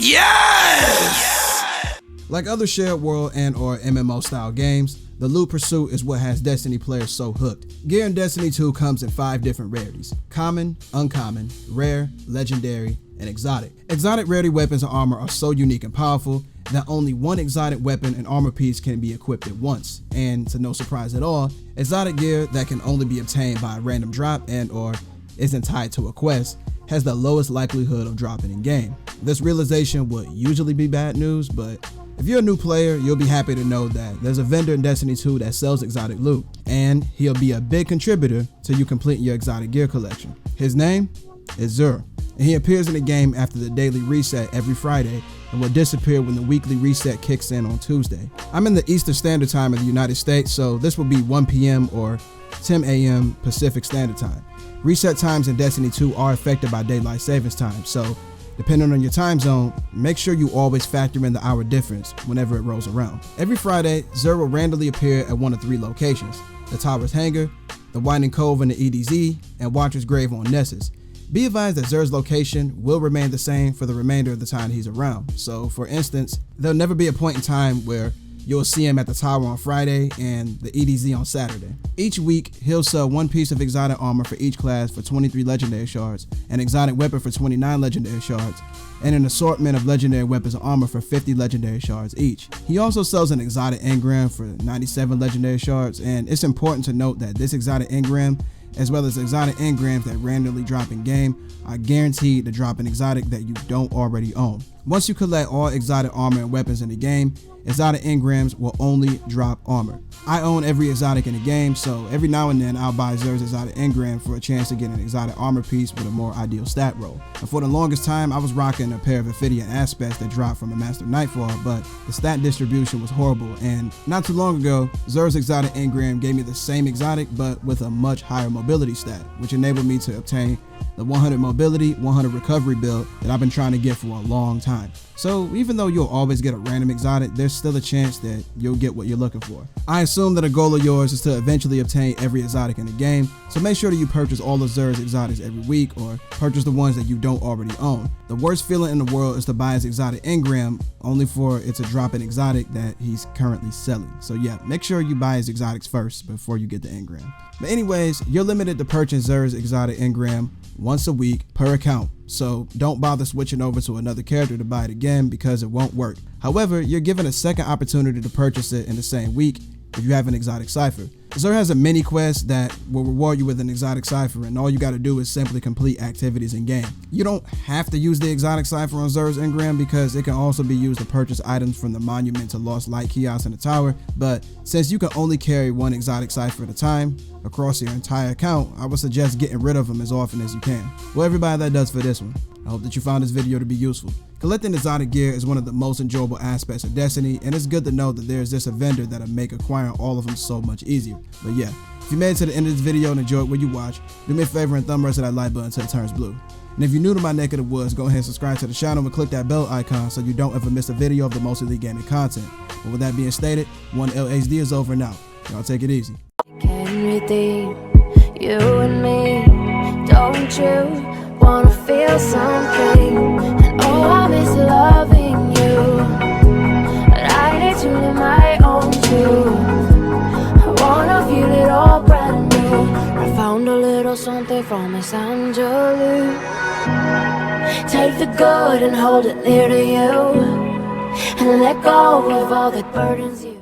Yes! Like other shared world and or MMO style games, the loot pursuit is what has Destiny players so hooked. Gear in Destiny 2 comes in 5 different rarities: common, uncommon, rare, legendary, and exotic. Exotic rarity weapons and armor are so unique and powerful that only one exotic weapon and armor piece can be equipped at once. And to no surprise at all, exotic gear that can only be obtained by a random drop and or isn't tied to a quest has the lowest likelihood of dropping in game. This realization would usually be bad news, but if you're a new player, you'll be happy to know that there's a vendor in Destiny 2 that sells exotic loot, and he'll be a big contributor to you completing your exotic gear collection. His name is Xur, and he appears in the game after the daily reset every Friday and will disappear when the weekly reset kicks in on Tuesday. I'm in the Eastern Standard Time of the United States, so this will be 1 p.m. or 10 a.m. Pacific Standard Time. Reset times in Destiny 2 are affected by daylight savings time, so depending on your time zone, make sure you always factor in the hour difference whenever it rolls around. Every Friday, Xur will randomly appear at one of 3 locations: the Tower's Hangar, the Winding Cove in the EDZ, and Watcher's Grave on Nessus. Be advised that Xur's location will remain the same for the remainder of the time he's around. So for instance, there'll never be a point in time where you'll see him at the tower on Friday and the EDZ on Saturday. Each week, he'll sell 1 piece of exotic armor for each class for 23 legendary shards, an exotic weapon for 29 legendary shards, and an assortment of legendary weapons and armor for 50 legendary shards each. He also sells an exotic engram for 97 legendary shards, and it's important to note that this exotic engram, as well as exotic engrams that randomly drop in game, are guaranteed to drop an exotic that you don't already own. Once you collect all exotic armor and weapons in the game, exotic engrams will only drop armor. I own every exotic in the game, so every now and then I'll buy Xur's exotic engram for a chance to get an exotic armor piece with a more ideal stat roll. And for the longest time, I was rocking a pair of Ophidian aspects that dropped from a Master of Nightfall, but the stat distribution was horrible, and not too long ago, Xur's exotic engram gave me the same exotic but with a much higher mobility stat, which enabled me to obtain the 100 mobility, 100 recovery build that I've been trying to get for a long time. So even though you'll always get a random exotic, there's still a chance that you'll get what you're looking for. I assume that a goal of yours is to eventually obtain every exotic in the game, so make sure that you purchase all of Xur's exotics every week or purchase the ones that you don't already own. The worst feeling in the world is to buy his exotic engram only for it to drop an exotic that he's currently selling. So yeah, make sure you buy his exotics first before you get the engram. But anyways, you're limited to purchase Xur's exotic engram once a week per account, so don't bother switching over to another character to buy it again because it won't work. However, you're given a second opportunity to purchase it in the same week if you have an exotic cipher. Xur has a mini quest that will reward you with an exotic cipher, and all you got to do is simply complete activities in game. You don't have to use the exotic cipher on Xur's engram because it can also be used to purchase items from the Monument to Lost Light kiosk in the tower, but since you can only carry 1 exotic cipher at a time across your entire account, I would suggest getting rid of them as often as you can. Well everybody, that does for this one. I hope that you found this video to be useful. Collecting exotic gear is one of the most enjoyable aspects of Destiny, and it's good to know that there's just a vendor that'll make acquiring all of them so much easier. But yeah, if you made it to the end of this video and enjoyed what you watched, do me a favor and thumb rest that like button until it turns blue. And if you're new to my neck of the woods, go ahead and subscribe to the channel and click that bell icon so you don't ever miss a video of the most elite gaming content. But with that being stated, 1LHD is over and out. Y'all take it easy. Can redeem you and me, don't you? Wanna feel something, and oh, I miss loving you, but I need to live my own truth. I wanna feel it all brand new. I found a little something from Miss Angelou. Take the good and hold it near to you, and let go of all that burdens you.